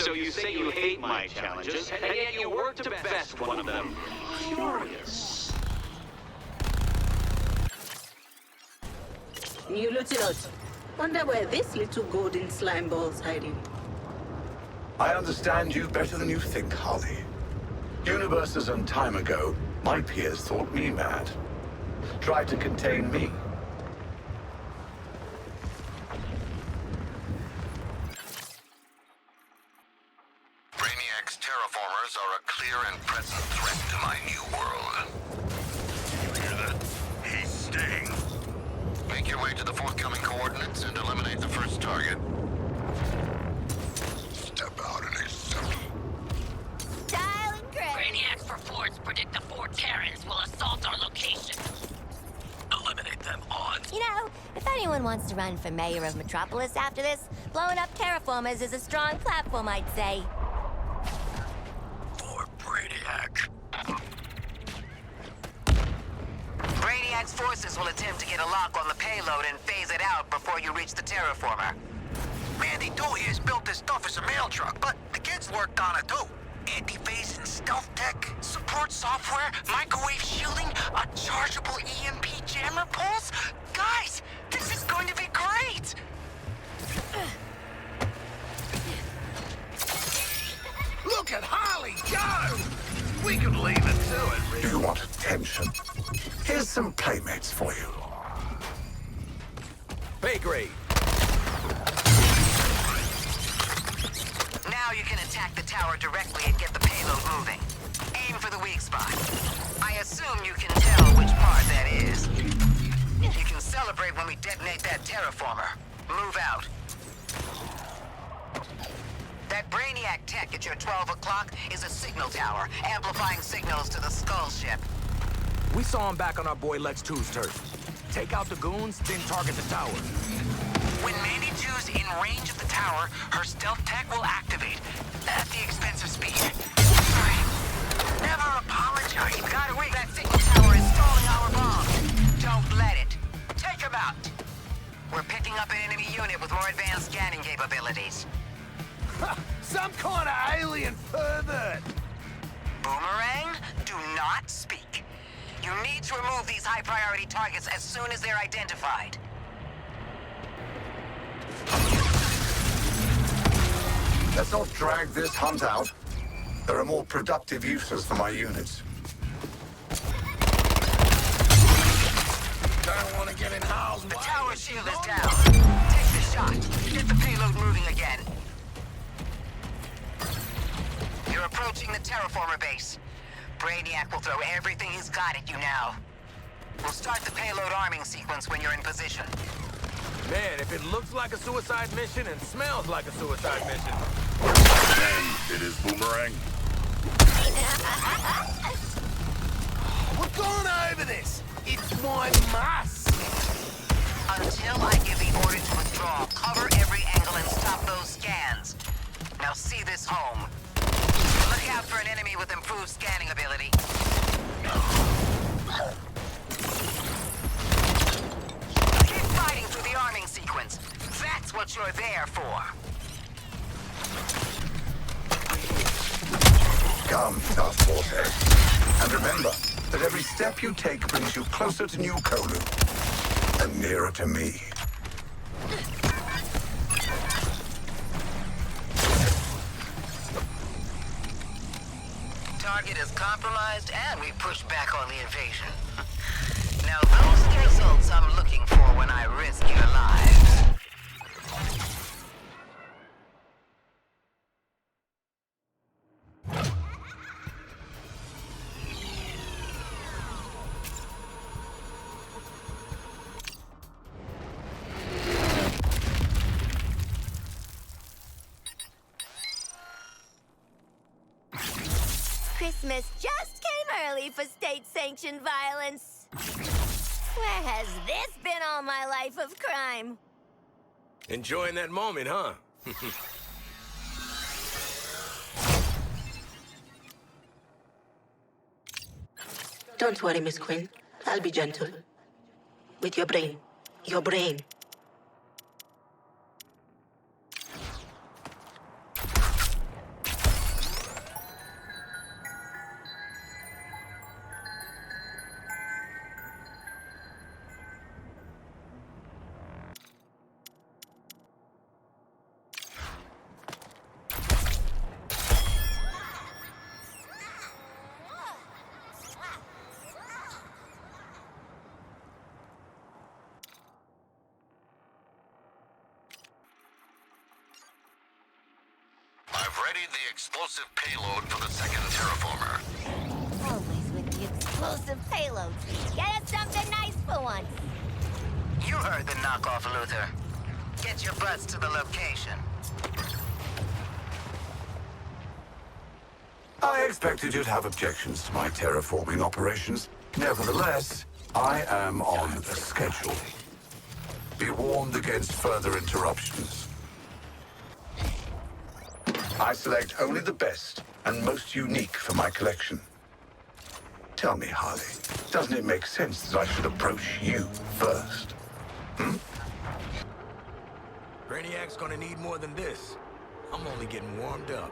So you say you hate my challenges, and yet you work to best one of them. Curious. New Lieutenant, wonder where this little golden slime ball's hiding. I understand you better than you think, Harley. Universes and time ago, my peers thought me mad. Tried to contain me. Brainiac's terraformers are a clear and present threat to my new world. You hear that? He's staying. Make your way to the forthcoming coordinates and eliminate the first target. Step out in a second. Dialing grid. Brainiac's reports predict the 4 Terrans will assault our location. Eliminate them on. You know, if anyone wants to run for mayor of Metropolis after this, blowing up terraformers is a strong platform, I'd say. For Brainiac. Brainiac's forces will attempt to get a lock on the payload and phase it out before you reach the terraformer. Mandy Dooley's built this stuff as a mail truck, but the kids worked on it too. Anti-phase and stealth tech, support software, microwave shielding, a chargeable EMP jammer pulse. Guys, this is going to be great! Look at Harley go! We could leave it to it, really. Do you want attention? Here's some playmates for you. Pay grade. Now you can attack the tower directly and get the payload moving. Aim for the weak spot. I assume you can tell which part that is. You can celebrate when we detonate that terraformer. Move out. That Brainiac tech at your 12 o'clock is a signal tower, amplifying signals to the Skull ship. We saw him back on our boy Lex 2's turf. Take out the goons, then target the tower. When Mandy 2's in range of the tower, her stealth tech will activate. At the expense of speed. Sorry. Never apologize. Gotta wait. That signal tower is stalling our bomb. Don't let it. Take him out. We're picking up an enemy unit with more advanced scanning capabilities. Some kind of alien pervert! Boomerang, do not speak. You need to remove these high-priority targets as soon as they're identified. Let's not drag this hunt out. There are more productive uses for my units. Don't want to get in Hal's way. The tower shield is down. Take the shot. Get the payload moving again. You're approaching the terraformer base. Brainiac will throw everything he's got at you now. We'll start the payload arming sequence when you're in position. Man, if it looks like a suicide mission and smells like a suicide mission. Then it is Boomerang. We're going over this. It's my must. Until I give the order to withdraw, cover every angle and stop those scans. Now see this home. Look out for an enemy with improved scanning ability. Keep fighting through the arming sequence. That's what you're there for. Come, Task Force Head. And remember that every step you take brings you closer to New Kolu. And nearer to me. Target is compromised, and we push back on the invasion. Now those are the results I'm looking for when I risk your lives. Christmas just came early for state-sanctioned violence. Where has this been all my life of crime? Enjoying that moment, huh? Don't worry, Miss Quinn. I'll be gentle. With your brain. Your brain. Ready the explosive payload for the second terraformer. Always with the explosive payloads. Get us something nice for once. You heard the knockoff, Luthor. Get your butts to the location. I expected you'd have objections to my terraforming operations. Nevertheless, I am on the schedule. Be warned against further interruptions. I select only the best and most unique for my collection. Tell me, Harley, doesn't it make sense that I should approach you first? Brainiac's gonna need more than this. I'm only getting warmed up.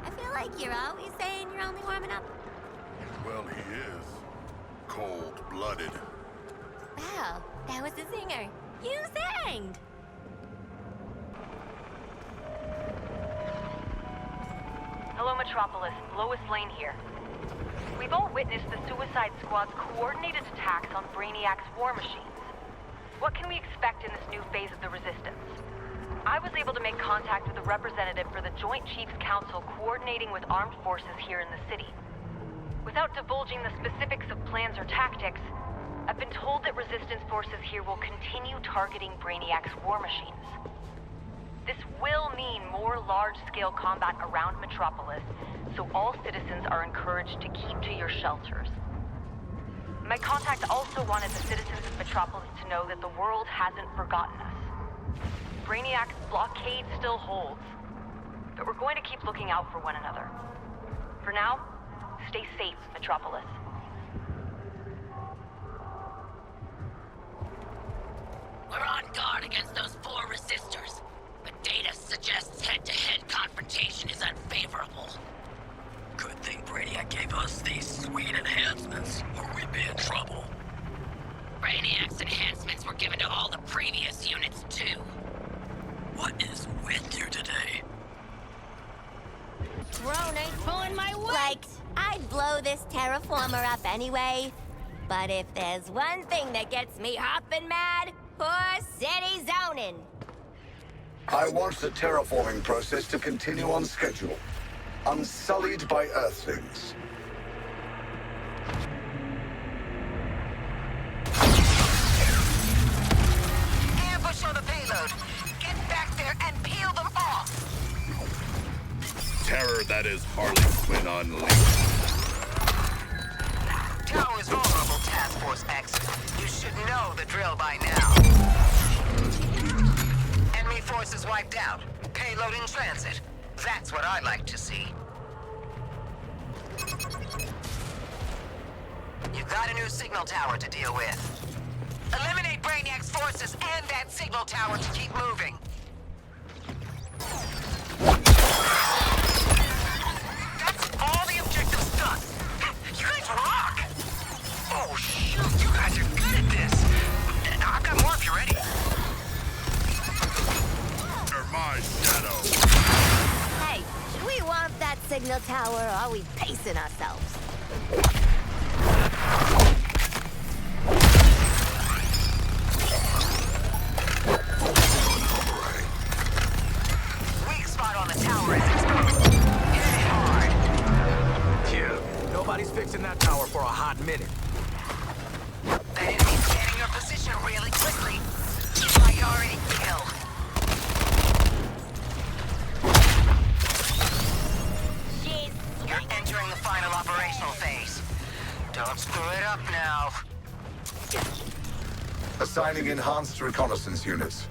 I feel like you're always saying you're only warming up. Well, he is. Cold-blooded. Wow, that was the singer. You sang! Hello, Metropolis. Lois Lane here. We've all witnessed the Suicide Squad's coordinated attacks on Brainiac's war machines. What can we expect in this new phase of the Resistance? I was able to make contact with a representative for the Joint Chiefs Council coordinating with armed forces here in the city. Without divulging the specifics of plans or tactics, I've been told that Resistance forces here will continue targeting Brainiac's war machines. This will mean more large-scale combat around Metropolis, so all citizens are encouraged to keep to your shelters. My contact also wanted the citizens of Metropolis to know that the world hasn't forgotten us. Brainiac's blockade still holds, but we're going to keep looking out for one another. For now, stay safe, Metropolis. We're on guard against those 4 resistors, but data suggests head-to-head confrontation is unfavorable. Good thing Brainiac gave us these sweet enhancements, or we'd be in trouble. Brainiac's enhancements were given to all the previous units, too. What is with you today? Drone ain't pulling my weight! Like, I'd blow this terraformer up anyway. But if there's one thing that gets me hopping mad, poor city zoning. I want the terraforming process to continue on schedule, unsullied by Earthlings. Ambush on the payload. Get back there and peel them off. Terror that is Harley Quinn unleashed. Tower's vulnerable, Task Force X. You should know the drill by now. Enemy forces wiped out. Payload in transit. That's what I like to see. You've got a new signal tower to deal with. Eliminate Brainiac's forces and that signal tower to keep moving. That's all the objectives done. You guys rock! Oh, shoot, you guys are good at this. I've got more if you're ready. You're my shadow. Hey, do we want that signal tower, or are we pacing ourselves? Weak spot on the tower is exposed. Hit it hard. Yeah, nobody's fixing that tower for a hot minute. That enemy's getting your position really quickly. Priority kill. You're entering the final operational phase. Don't screw it up now. Assigning enhanced reconnaissance units.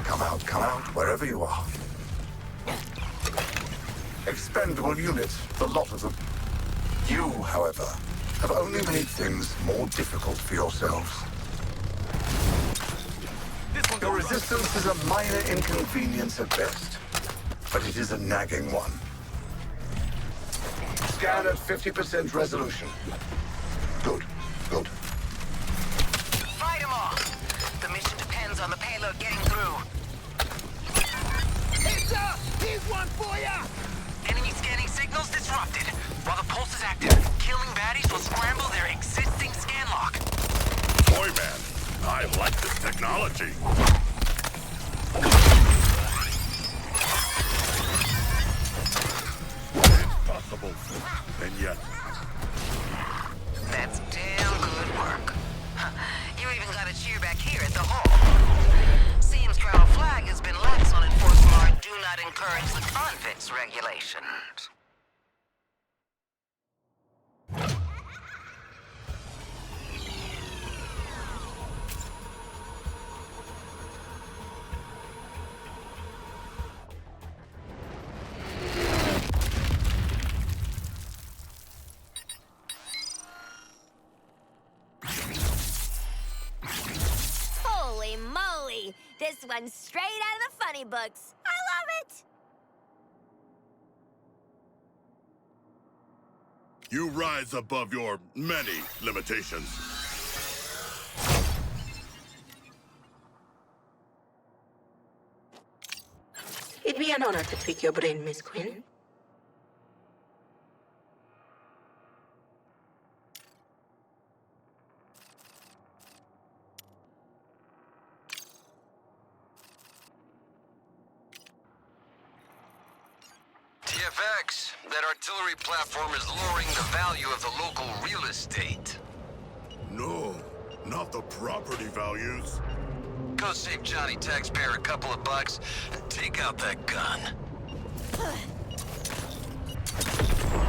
Come out, wherever you are. Expendable units, the lot of them. You, however, have only made things more difficult for yourselves. Your resistance is a minor inconvenience at best, but it is a nagging one. Scan at 50% resolution. Good. Fight them off. The mission depends on the payload getting through. Here's one for ya! Enemy scanning signals disrupted. While the pulse is active, killing baddies will scramble their existing scan lock. Toyman, I like this technology. And yet, That's damn good work. You even got a cheer back here at the hall. Seems Colonel Flag has been lax on enforcing our do not encourage the convicts regulations. Holy moly! This one's straight out of the funny books. I love it! you rise above your many limitations. It'd be an honor to tweak your brain, Miss Quinn. TFX, that artillery platform is lowering the value of the local real estate. No, not the property values. Go save Johnny taxpayer a couple of bucks and take out that gun.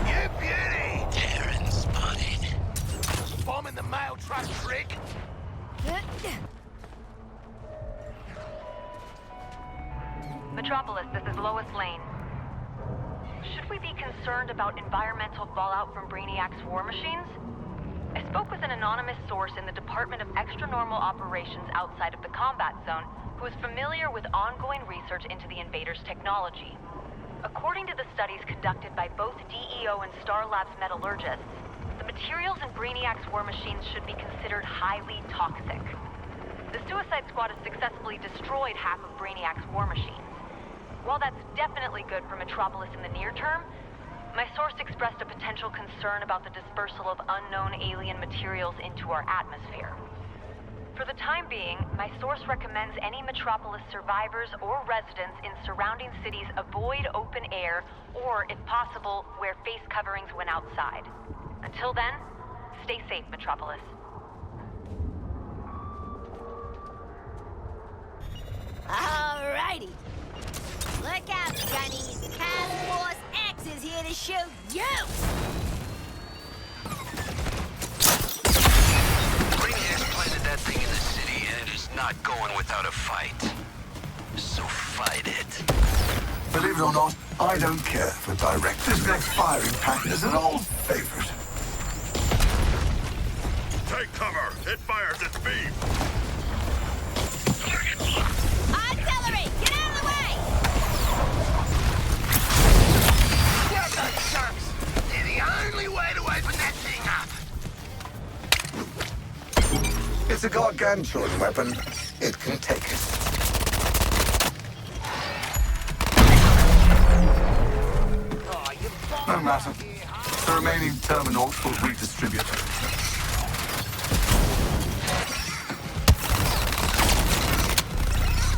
You beauty! Terran spotted. Bombing the mail truck trick. Metropolis, this is Lois Lane. Should we be concerned about environmental fallout from Brainiac's war machines? I spoke with an anonymous source in the Department of Extra-Normal Operations outside of the combat zone who is familiar with ongoing research into the invaders' technology. According to the studies conducted by both DEO and Star Labs metallurgists, the materials in Brainiac's war machines should be considered highly toxic. The Suicide Squad has successfully destroyed half of Brainiac's war machines. While that's definitely good for Metropolis in the near term, my source expressed a potential concern about the dispersal of unknown alien materials into our atmosphere. For the time being, my source recommends any Metropolis survivors or residents in surrounding cities avoid open air or, if possible, wear face coverings when outside. Until then, stay safe, Metropolis. Alrighty. Look out, Gunny. Task Force X is here to shoot you! Brainiac's planted that thing in the city, and it is not going without a fight. So fight it. Believe it or not, I don't care for directors. Next firing pattern is an old favorite. Take cover! It fires its beam! Artillery, get out of the way! Well done, sharks. They're the only way to open that thing up. It's a gargantuan weapon. It can take it. Oh, you No matter. The remaining terminals will redistribute.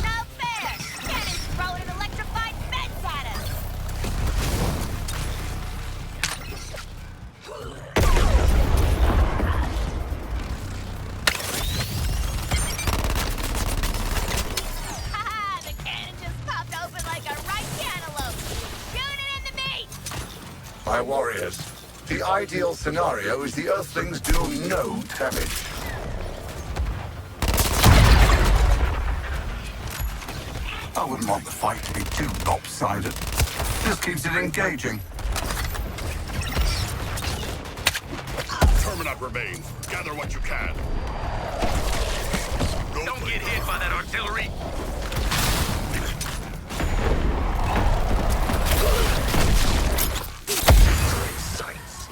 No fair! Cannon's throwing an electrified fence at us! Haha! The cannon just popped open like a ripe cantaloupe! Shoot it in the meat! My warriors, the ideal scenario is the Earthlings do no damage. I wouldn't want the fight to be too lopsided. This keeps it engaging. Terminat remains. Gather what you can. Don't get hit by that artillery. Sights.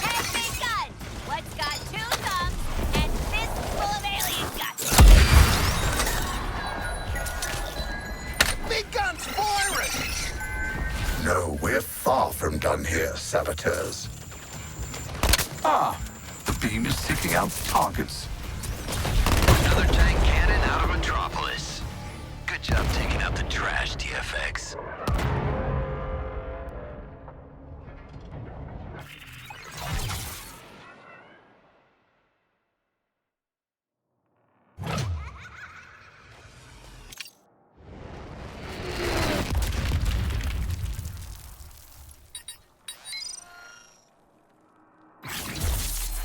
Hey, big gun! What's got two thumbs and fists full of alien guts? Big gun's firing! No, we're far from done here, saboteurs. Ah, the beam is seeking out targets. Another tank cannon out of Metropolis. Good job taking out the trash, TFX.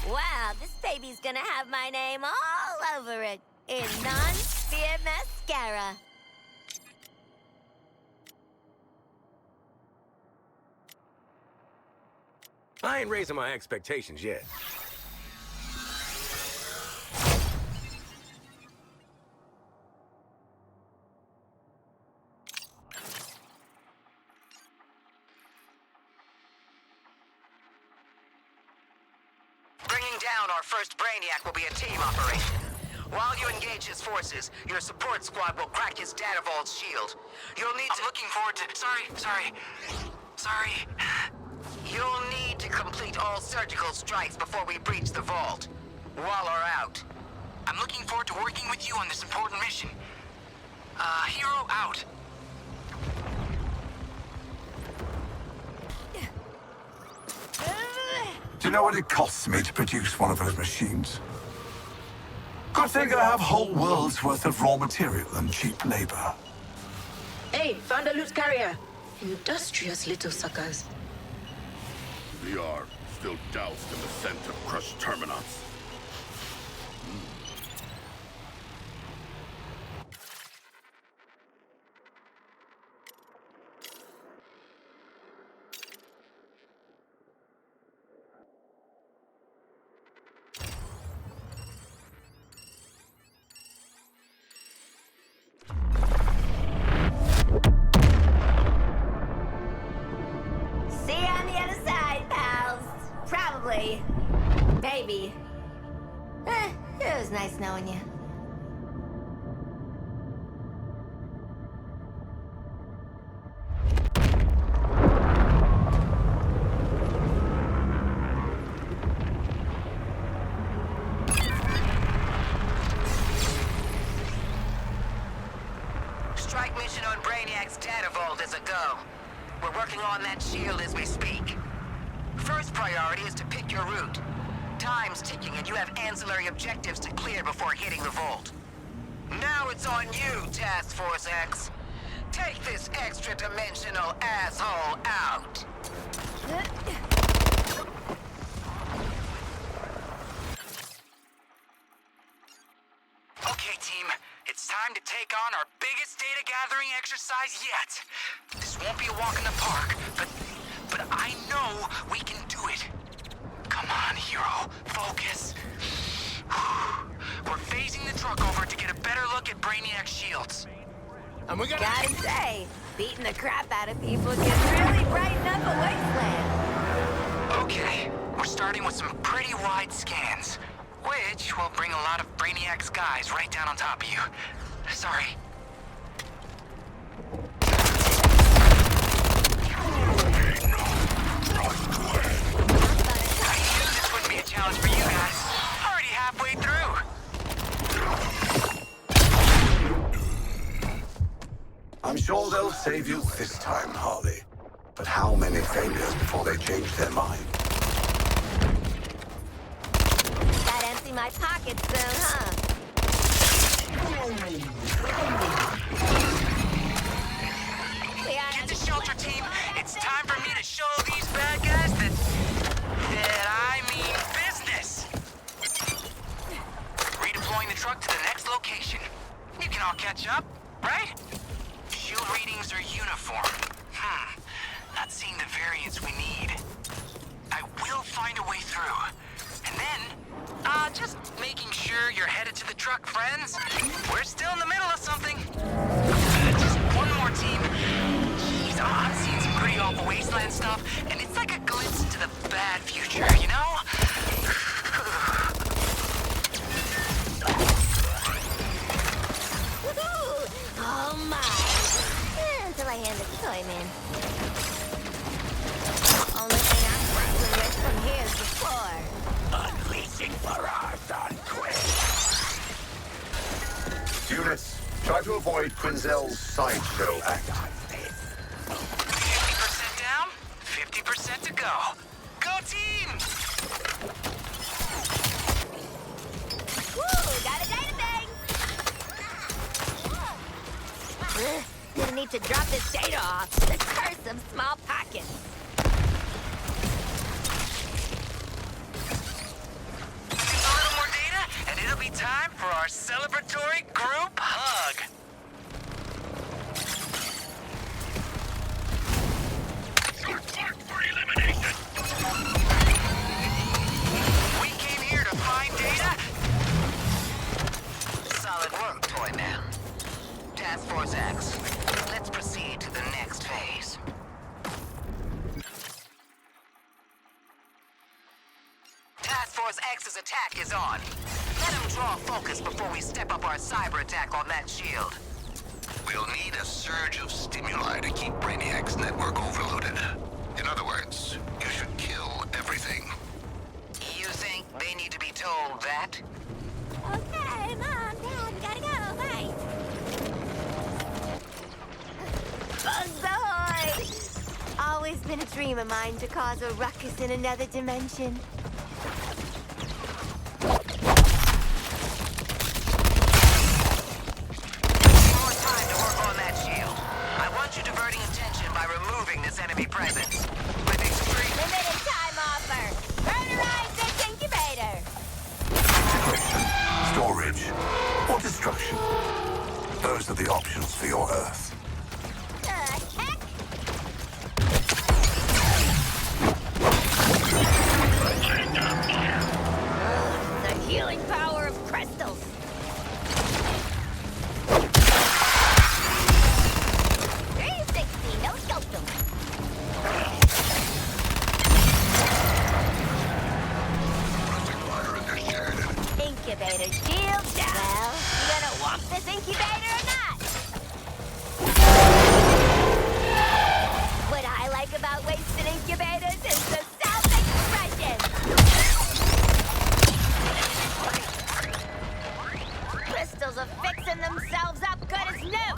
Wow, this baby's gonna have my name all over it in non-sphere mascara. I ain't raising my expectations yet. Bringing down our first Brainiac will be a team operation. While you engage his forces, your support squad will crack his data vault's shield. You'll need to... I'm looking forward to... Sorry. You'll need to complete all surgical strikes before we breach the vault. Wall her out. I'm looking forward to working with you on this important mission. Hero out. Do you know what it costs me to produce one of those machines? Good thing I have whole world's worth of raw material and cheap labor. Hey, found a loot carrier. Industrious little suckers. We are still doused in the scent of crushed terminons. See you on the other side, pals. Probably. Maybe. It was nice knowing you. Strike mission on Brainiac's data vault is a go. We're working on that shield as we speak. First priority is to pick your route. Time's ticking and you have ancillary objectives to clear before hitting the vault. Now it's on you, Task Force X. Take this extra-dimensional asshole out. Okay, team. It's time to take on our biggest data gathering exercise yet. This won't be a walk in the park, but I know we can do it. Come on, hero. Focus. We're phasing the truck over to get a better look at Brainiac's shields. And we Gotta say, beating the crap out of people can really brighten up a wasteland. Okay, we're starting with some pretty wide scans, which will bring a lot of Brainiac's guys right down on top of you. Sorry. I knew this wouldn't be a challenge for you guys. Already halfway through. I'm sure they'll save you this time, Harley. But how many failures before they change their mind? Gotta empty my pockets soon, huh? Get to shelter, team. It's time for me to show these bad guys that I mean business. Redeploying the truck to the next location. You can all catch up, right? Shield readings are uniform. Not seeing the variance we need. I will find a way through. And then, just making sure you're headed to the truck, friends. We're still in the middle of something. Just one more, team. Jeez, I'm seeing some pretty awful wasteland stuff, and it's like a glimpse into the bad future, you know? Oh my! Until I hand it to Toyman. Only thing I'm struggling with from here is the floor. Unleashing Barrage on Quinn. Units, try to avoid enjoyed Quinzel's sideshow act. 50% down, 50% to go. Go team! Woo! Got a data thing! Gonna need to drop this data off. The curse of small pockets. A little more data, and it'll be time for our celebratory group hug. Short mark for elimination. We came here to find data. Solid work, Toyman. Task Force X. Let's proceed to the next phase. Task Force X's attack is on. Let him draw focus before we step up our cyber attack on that shield. We'll need a surge of stimuli to keep Brainiac's network overloaded. In other words, you should kill everything. You think they need to be told that? Okay, Mom, Dad, gotta go. Bye. Bugs ahoy! Always been a dream of mine to cause a ruckus in another dimension. More time to work on that shield. I want you diverting attention by removing this enemy presence. With extreme... Limited time offer. Murderize this incubator. Integration, storage, or destruction. Those are the options for your Earth. The heck? The healing power of crystals. 360, no scoping. Incubator shield down. Well, you gonna walk this incubator or not? What I like about wasted incubators is the self-expression. Crystals are fixing themselves up good as new.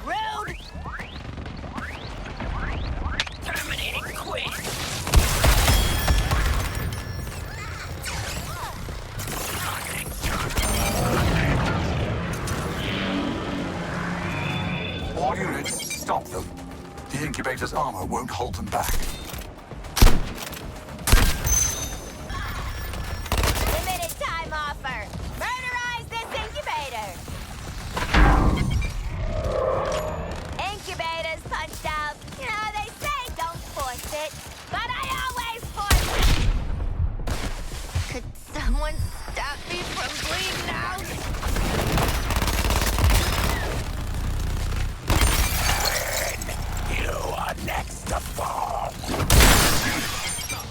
Rude. Terminating Quinn. All units, stop them. The incubator's armor won't hold them back. Limited time offer. Murderize this incubator. Incubator's punched out. You know, they say don't force it, but I always force it. Could someone stop me from bleeding out? You are next to fall.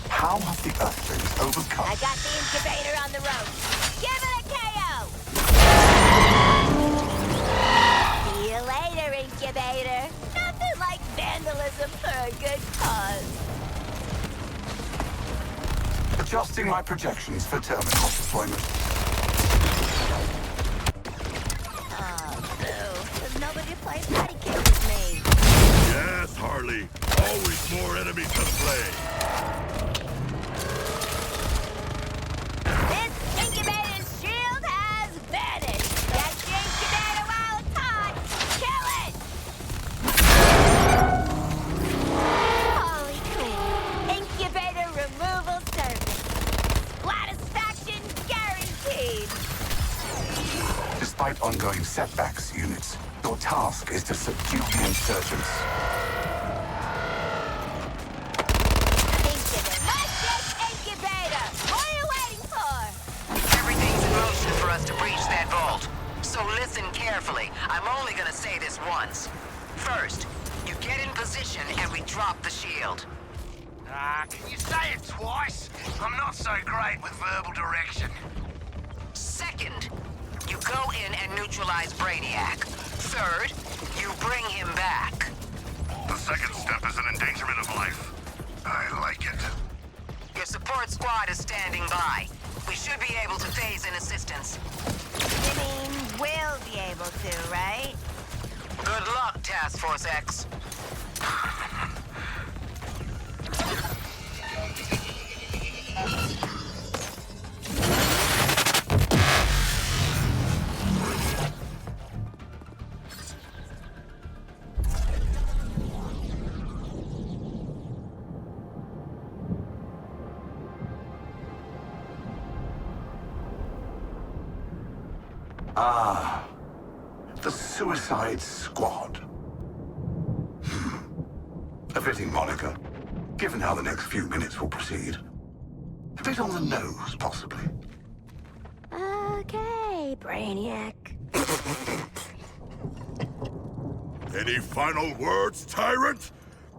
How have the Earthlings overcome? I got the incubator on the road. Give it a KO! See you later, incubator. Nothing like vandalism for a good cause. Adjusting my projections for terminal deployment. Oh, boo. There's nobody to play patty cake with me. Yes, Harley. Always more enemies to play. This incubator's shield has vanished. Get the incubator while it's hot. Kill it! Holy Quinn. Incubator removal service. Satisfaction guaranteed. Despite ongoing setbacks, units, your task is to subdue the insurgents. Incubator! What are you waiting for? Everything's in motion for us to breach that vault. So listen carefully. I'm only gonna say this once. First, you get in position and we drop the shield. Can you say it twice? I'm not so great with verbal direction. Second, you go in and neutralize Brainiac. Third, you bring him back. The second step is an endangerment of life. I like it. Your support squad is standing by. We should be able to phase in assistance. You mean we'll be able to, right? Good luck, Task Force X. Ah, the Suicide Squad. A fitting moniker, given how the next few minutes will proceed. A bit on the nose, possibly. Okay, Brainiac. Any final words, Tyrant?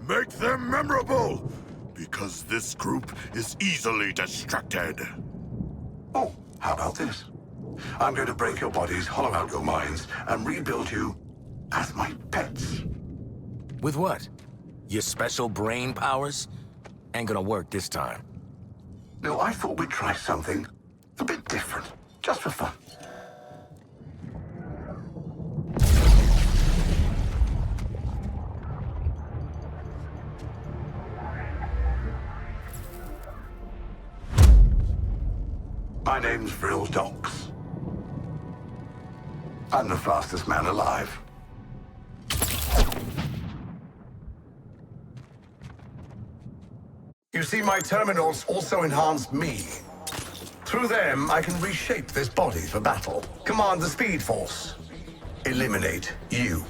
Make them memorable! Because this group is easily distracted. Oh, how about this? I'm going to break your bodies, hollow out your minds, and rebuild you as my pets. With what? Your special brain powers? Ain't gonna work this time. No, I thought we'd try something a bit different, just for fun. My name's Vril Donks. I'm the fastest man alive. You see, my terminals also enhance me. Through them, I can reshape this body for battle, command the Speed Force, eliminate you.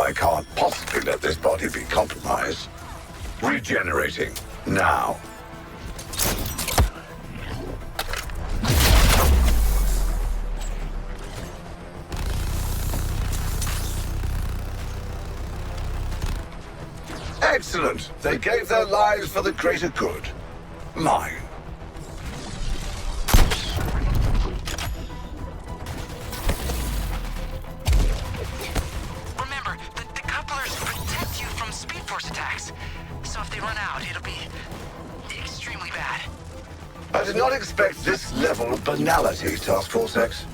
I can't possibly let this body be compromised. Regenerating now. Excellent. They gave their lives for the greater good. Mine. Remember, the couplers protect you from Speed Force attacks. So if they run out, it'll be extremely bad. I did not expect this level of banality, Task Force X.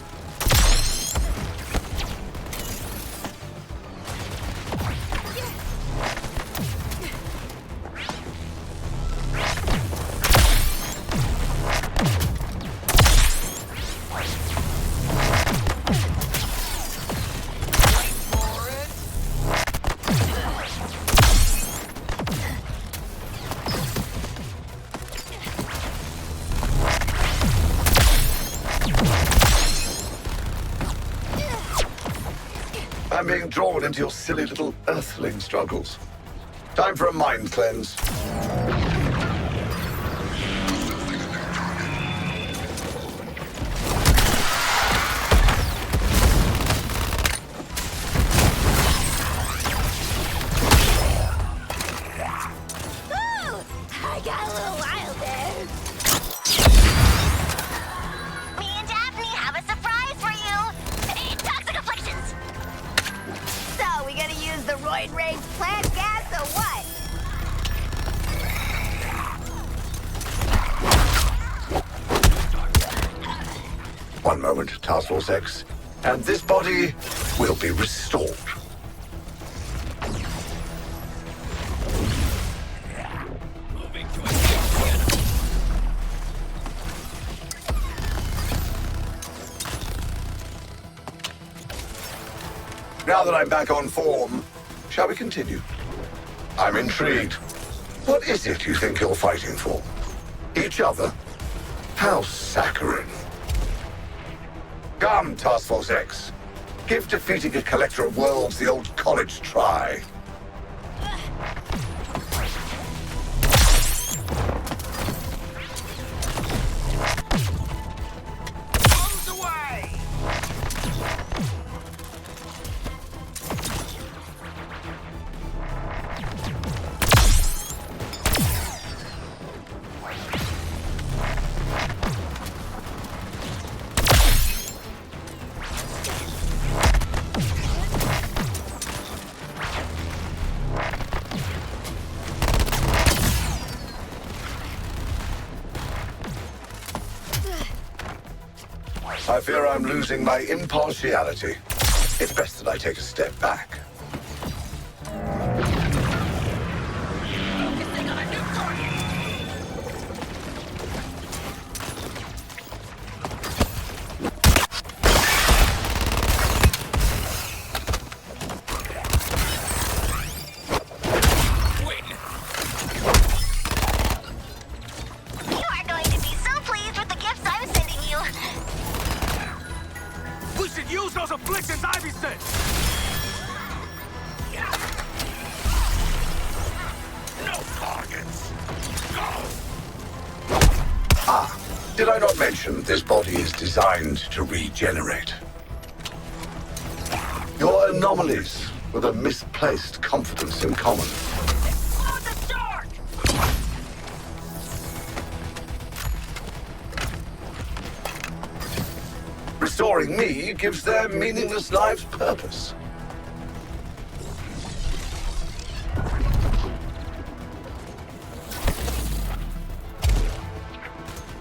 I'm being drawn into your silly little earthling struggles. Time for a mind cleanse. Ooh, I got a little wild there. Me and Daphne have a surprise for you. Toxic afflictions. So, we gonna use the roid rage plant gas or what? One moment, Task Force X, and this body will be restored. Now that I'm back on form, shall we continue? I'm intrigued. What is it you think you're fighting for? Each other? How saccharine. Come, Task Force X. Give defeating a collector of worlds the old college try. Bombs away! I fear I'm losing my impartiality. It's best that I take a step back. Focusing on a new target. You are going to be so pleased with the gifts I'm sending you. We should use those afflictions Ivy sent! No targets. Go! Ah, did I not mention this body is designed to regenerate? Your anomalies with a misplaced confidence in common. On the shark! Restoring me gives their meaningless lives purpose.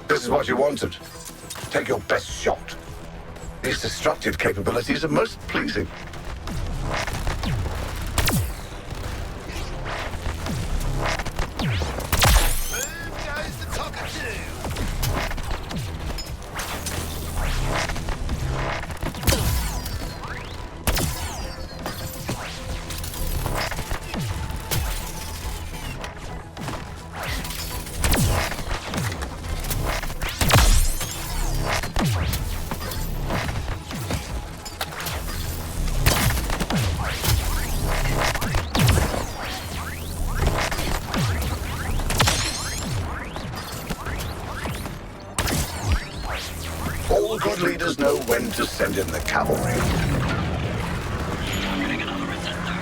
This is what you wanted. Take your best shot. These destructive capabilities are most pleasing. All good leaders know when to send in the cavalry. Targeting another resistor.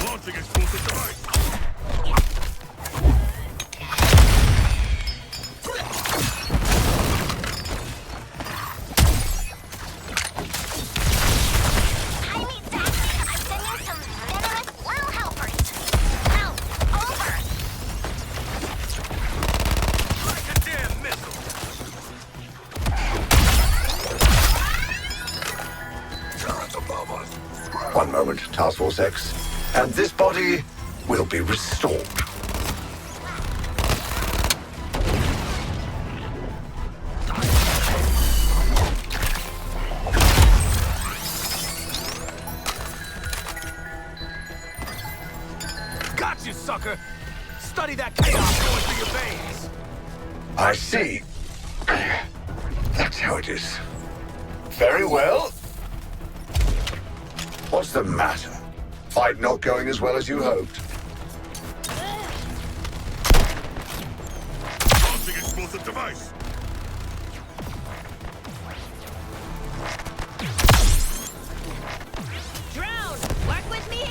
Launching explosive device. I need tactics. I'm sending some venomous little helpers. Now, over. Like a damn missile! Turrets above us. One moment, Task Force X. And this body will be restored. Got you, sucker! Study that chaos going through your veins! I see. That's how it is. Very well. What's the matter? Fight not going as well as you hoped. Launching explosive device. Drone, work with me here.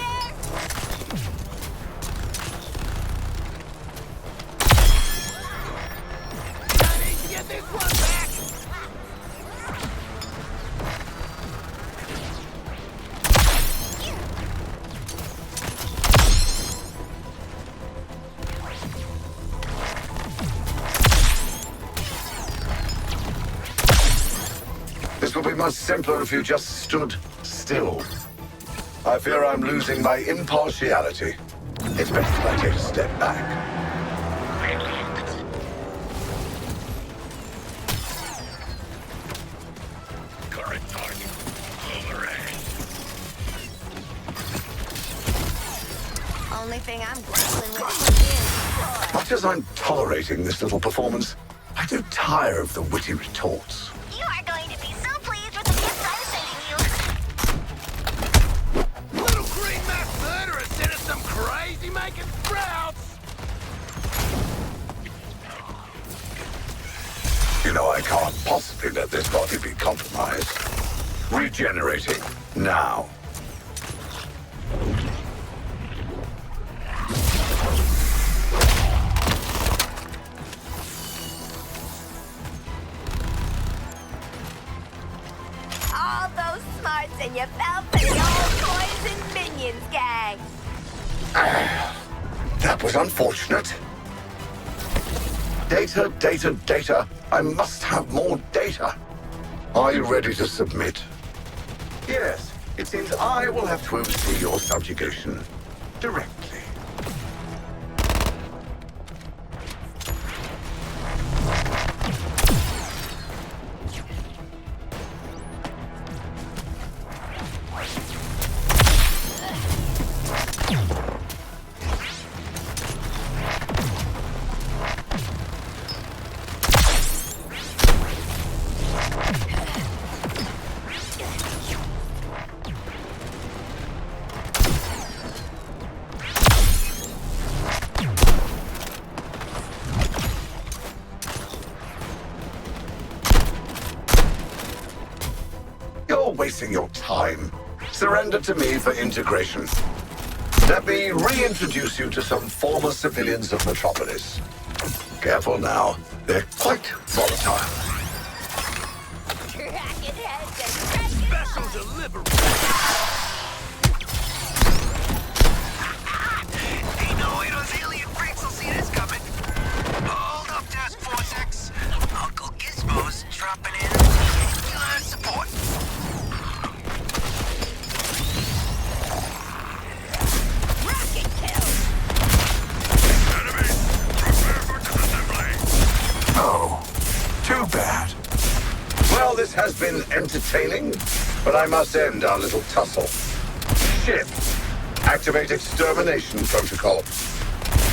I need to get this one back! This will be much simpler if you just stood still. I fear I'm losing my impartiality. It's best that I take a step back. Current target. Overhead. Only thing I'm grappling with is Much as I'm tolerating this little performance, I do tire of the witty retorts. you are going to be so pleased with the gifts I'm sending you. Little green mass murderer sent us some crazy making sprouts! You know I can't possibly let this body be compromised. Regenerating now. All those smarts and you fell for the old poison minions gang. That was unfortunate. Data, data, data. I must have more data. Are you ready to submit? Yes, it seems I will have to oversee your subjugation directly. Wasting your time. Surrender to me for integration. Let me reintroduce you to some former civilians of Metropolis. Careful now. They're quite volatile. Special delivery! Ain't no way those alien freaks will see this coming. Hold up, Task Force X. Uncle Gizmo's dropping in. Regular support. Oh, too bad. Well, this has been entertaining, but I must end our little tussle. Ship, activate extermination protocol.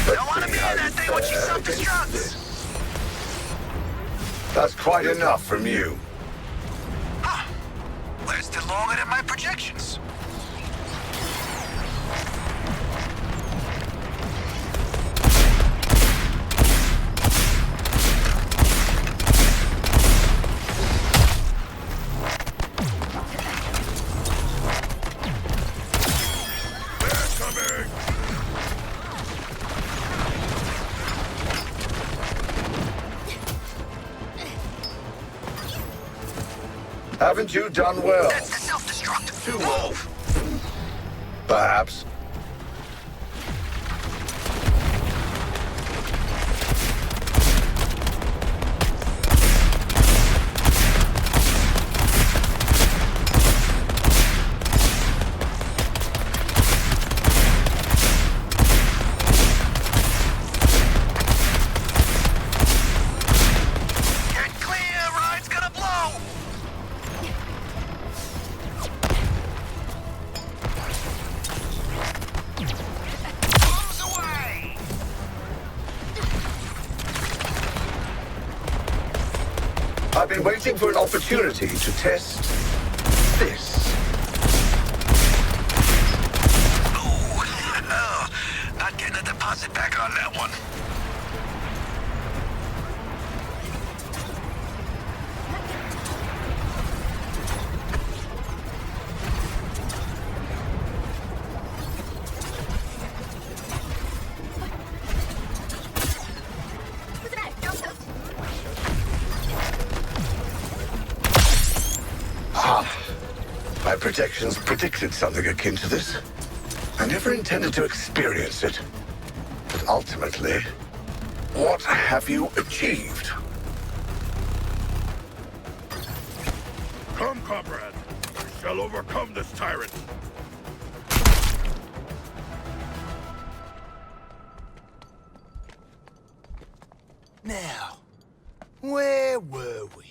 Don't want to be in that thing when she self-destructs. That's quite enough from you. Huh. Lasted longer than my projections. Haven't you done well? That's the self-destruct. Too low. Perhaps. I've been waiting for an opportunity to test this. Ooh, not getting a deposit back on that one. My projections predicted something akin to this. I never intended to experience it. But ultimately, what have you achieved? Come, comrade. We shall overcome this tyrant. Now, where were we?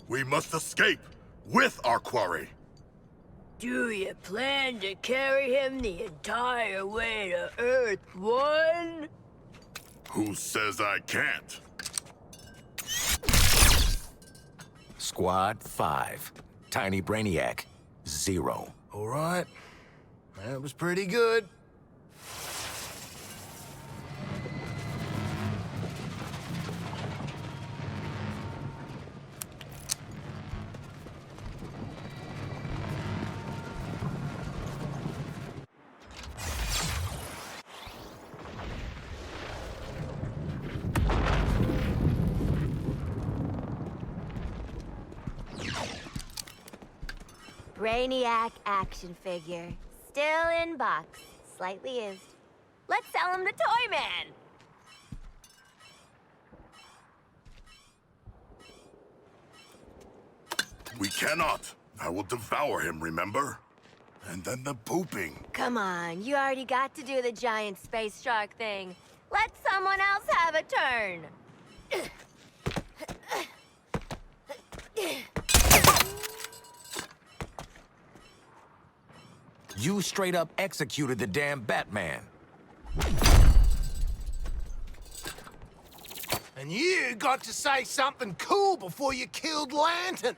We must escape with our quarry. Do you plan to carry him the entire way to Earth 1? Who says I can't? Squad 5. Tiny Brainiac, 0. All right. That was pretty good. Brainiac action figure. Still in box. Slightly used. Let's sell him to Toyman! We cannot. I will devour him, remember? And then the pooping. Come on, you already got to do the giant space shark thing. Let someone else have a turn. You straight up executed the damn Batman. And you got to say something cool before you killed Lantern.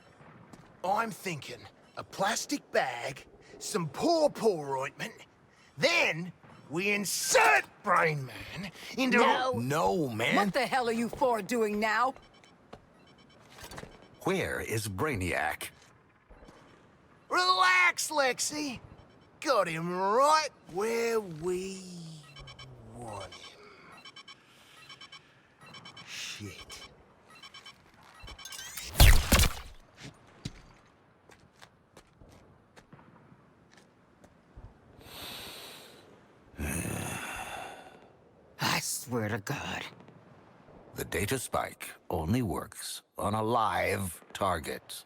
I'm thinking a plastic bag, some paw ointment, then we insert Brain Man into... No, man. What the hell are you four doing now? Where is Brainiac? Relax, Lexi. Got him right where we want him. Shit. I swear to God. The data spike only works on a live target.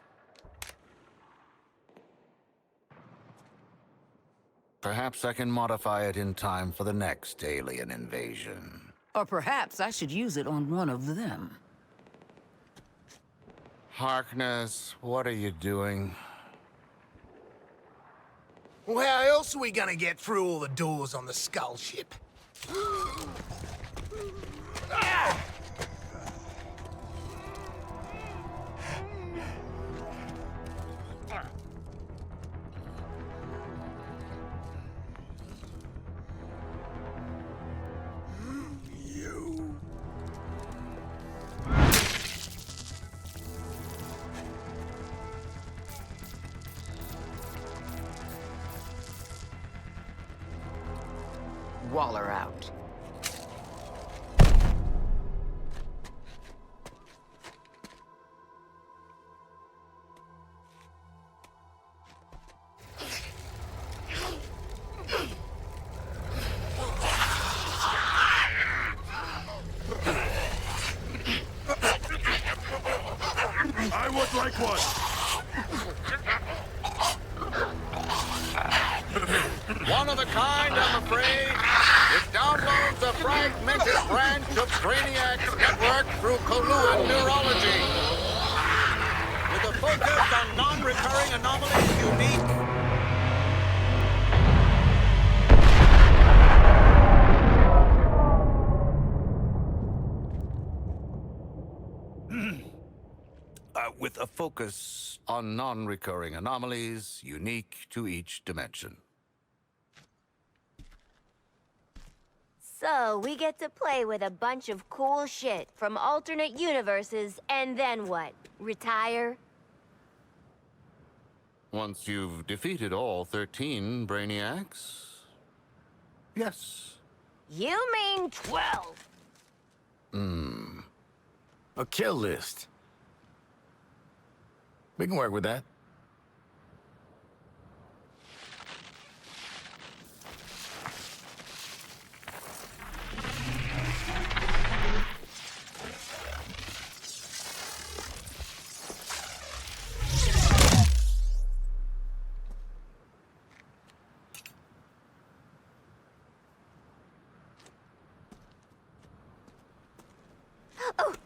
Perhaps I can modify it in time for the next alien invasion. Or perhaps I should use it on one of them. Harkness, what are you doing? Well, how else are we gonna get through all the doors on the Skull ship? Ah! Waller out. I would like one. One of a kind, I'm afraid. It downloads a fragmented branch of Brainiac's network through Coluan neurology. With a focus on non-recurring anomalies unique. With a focus on non-recurring anomalies unique to each dimension. So, we get to play with a bunch of cool shit from alternate universes, and then what? Retire? Once you've defeated all 13 Brainiacs? Yes. You mean 12? A kill list. We can work with that.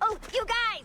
Oh, you guys!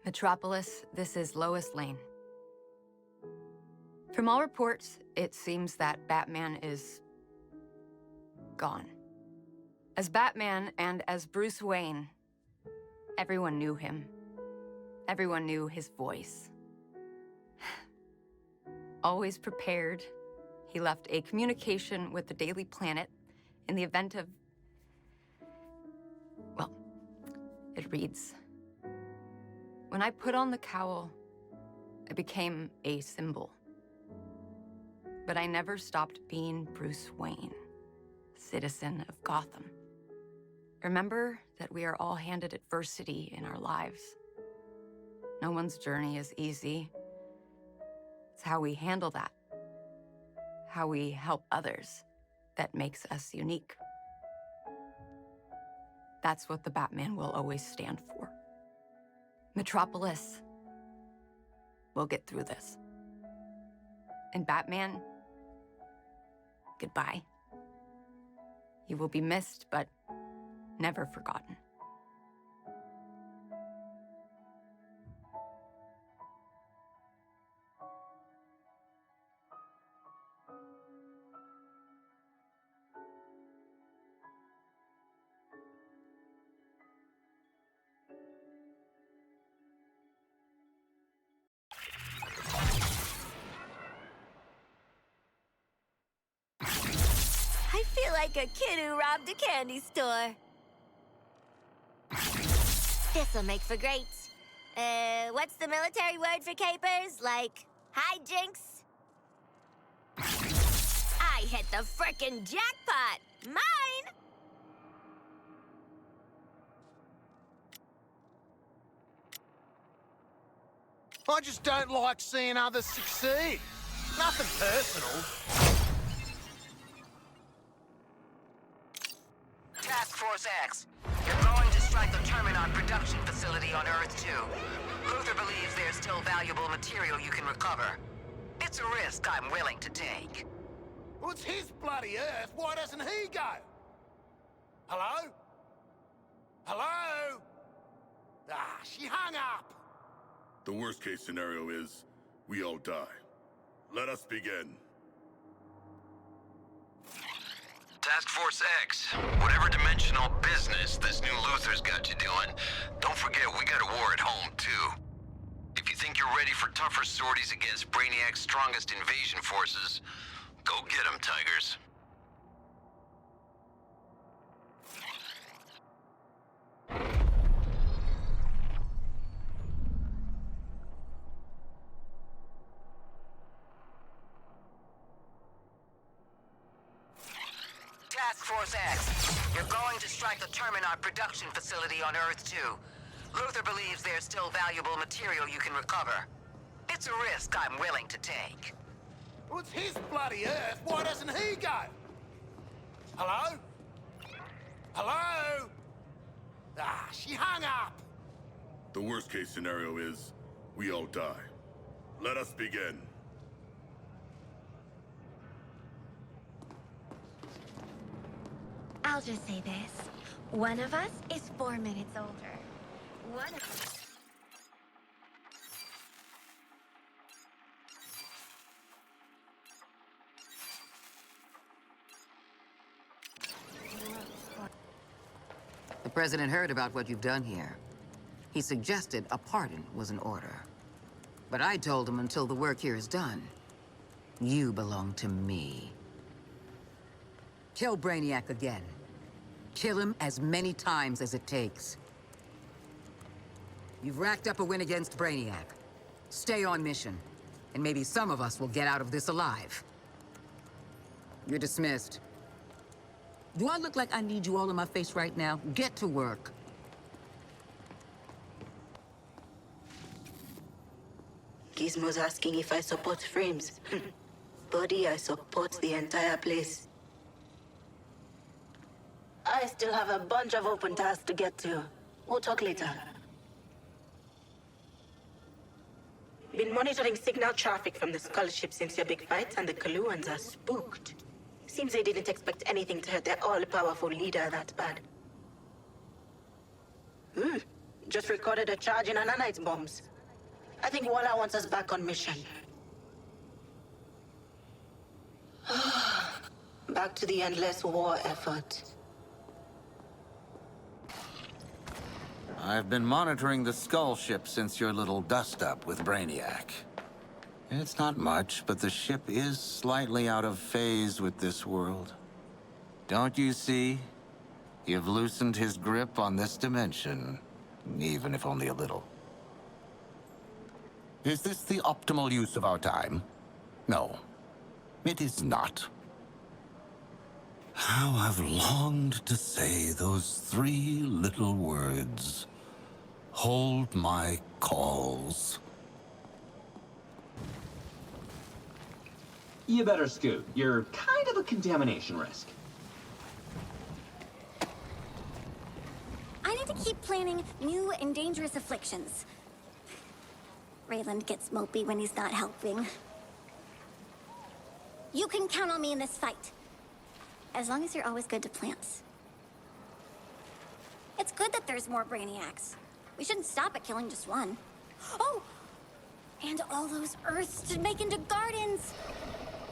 Metropolis, this is Lois Lane. From all reports, it seems that Batman is gone. As Batman and as Bruce Wayne, everyone knew him. Everyone knew his voice. Always prepared, he left a communication with the Daily Planet in the event of, well, it reads, "When I put on the cowl, I became a symbol. But I never stopped being Bruce Wayne, citizen of Gotham. Remember that we are all handed adversity in our lives. No one's journey is easy. It's how we handle that, how we help others, that makes us unique. That's what the Batman will always stand for. Metropolis, we'll get through this. And Batman, goodbye. You will be missed, but never forgotten." I feel like a kid who robbed a candy store. This'll make for great. What's the military word for capers? Like hijinks? I hit the frickin' jackpot! Mine! I just don't like seeing others succeed. Nothing personal. Task Force X, you're going to strike the Terminon production facility on Earth 2. Luthor believes there's still valuable material you can recover. It's a risk I'm willing to take. Well, it's his bloody Earth. Why doesn't he go? Hello? Hello? Ah, she hung up. The worst case scenario is we all die. Let us begin. Task Force X, whatever dimensional business this new Luthor's got you doing, don't forget we got a war at home, too. If you think you're ready for tougher sorties against Brainiac's strongest invasion forces, go get 'em, Tigers. Task Force X, you're going to strike the Terminon production facility on Earth 2. Luthor believes there's still valuable material you can recover. It's a risk I'm willing to take. Well, it's his bloody Earth. Why doesn't he go? Hello? Hello? Ah, she hung up. The worst case scenario is we all die. Let us begin. I'll just say this. One of us is 4 minutes older. One of us... The president heard about what you've done here. He suggested a pardon was in order. But I told him until the work here is done, you belong to me. Kill Brainiac again. Kill him as many times as it takes. You've racked up a win against Brainiac. Stay on mission, and maybe some of us will get out of this alive. You're dismissed. Do I look like I need you all in my face right now? Get to work. Gizmo's asking if I support frames. Buddy, I support the entire place. I still have a bunch of open tasks to get to. We'll talk later. Been monitoring signal traffic from the Skull ship since your big fight, and the Kaluans are spooked. Seems they didn't expect anything to hurt their all-powerful leader that bad. Just recorded a charge in Ananite's bombs. I think Walla wants us back on mission. Back to the endless war effort. I've been monitoring the Skull ship since your little dust-up with Brainiac. It's not much, but the ship is slightly out of phase with this world. Don't you see? You've loosened his grip on this dimension, even if only a little. Is this the optimal use of our time? No, it is not. How I've longed to say those 3 little words. Hold my calls. You better scoot. You're kind of a contamination risk. I need to keep planning new and dangerous afflictions. Rayland gets mopey when he's not helping. You can count on me in this fight. As long as you're always good to plants. It's good that there's more Brainiacs. We shouldn't stop at killing just one. Oh! And all those earths to make into gardens!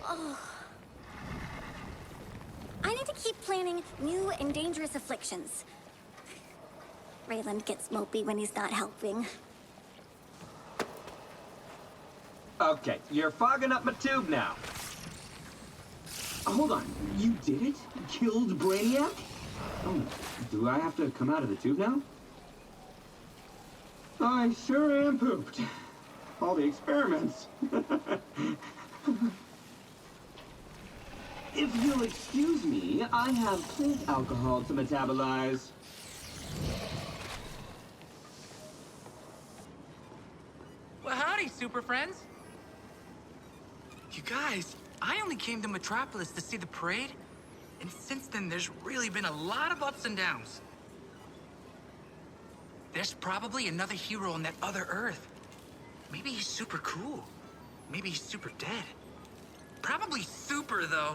Oh. I need to keep planning new and dangerous afflictions. Rayland gets mopey when he's not helping. Okay, you're fogging up my tube now. Hold on, you did it? Killed Brainiac? Oh, do I have to come out of the tube now? I sure am pooped. All the experiments. If you'll excuse me, I have plant alcohol to metabolize. Well, howdy, super friends. You guys, I only came to Metropolis to see the parade, and since then there's really been a lot of ups and downs. There's probably another hero on that other Earth. Maybe he's super cool. Maybe he's super dead. Probably super, though.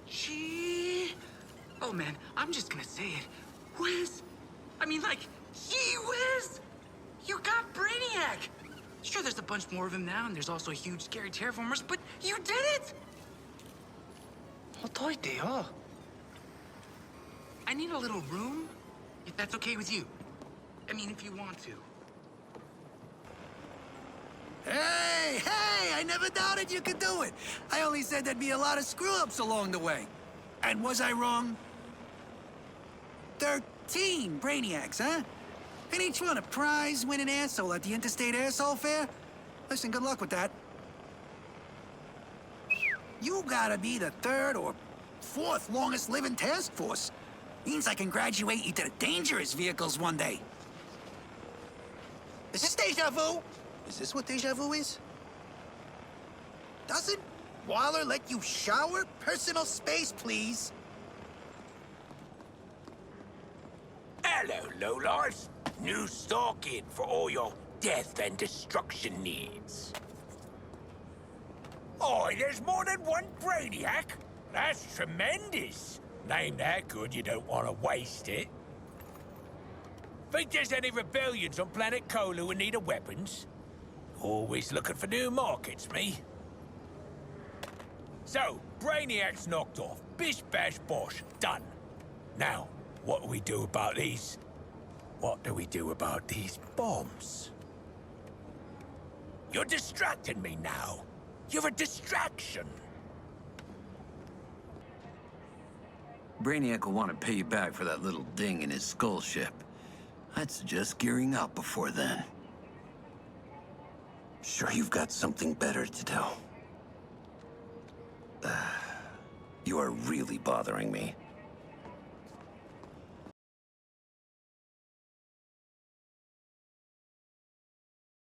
Gee... Oh, man, I'm just gonna say it. Whiz! I mean, like, gee whiz! You got Brainiac! Sure, there's a bunch more of him now, and there's also huge, scary terraformers, but you did it! I need a little room, if that's okay with you. I mean, if you want to. Hey, I never doubted you could do it. I only said there'd be a lot of screw-ups along the way. And was I wrong? 13 Brainiacs, huh? And each one a prize-winning asshole at the Interstate Asshole Fair? Listen, good luck with that. You gotta be the 3rd or 4th longest living task force. Means I can graduate you to the dangerous vehicles one day. Is this deja vu? Is this what deja vu is? Doesn't Waller let you shower? Personal space, please. Hello, lowlifes. New stock in for all your death and destruction needs. Oh, there's more than one Brainiac? That's tremendous. Name that good, you don't want to waste it. Think there's any rebellions on planet Kolu who need weapons? Always looking for new markets, me. So, Brainiac's knocked off. Bish bash bosh. Done. Now, what do we do about these? What do we do about these bombs? You're distracting me now. You're a distraction. Brainiac will want to pay you back for that little ding in his skull ship. I'd suggest gearing up before then. Sure you've got something better to do? You are really bothering me.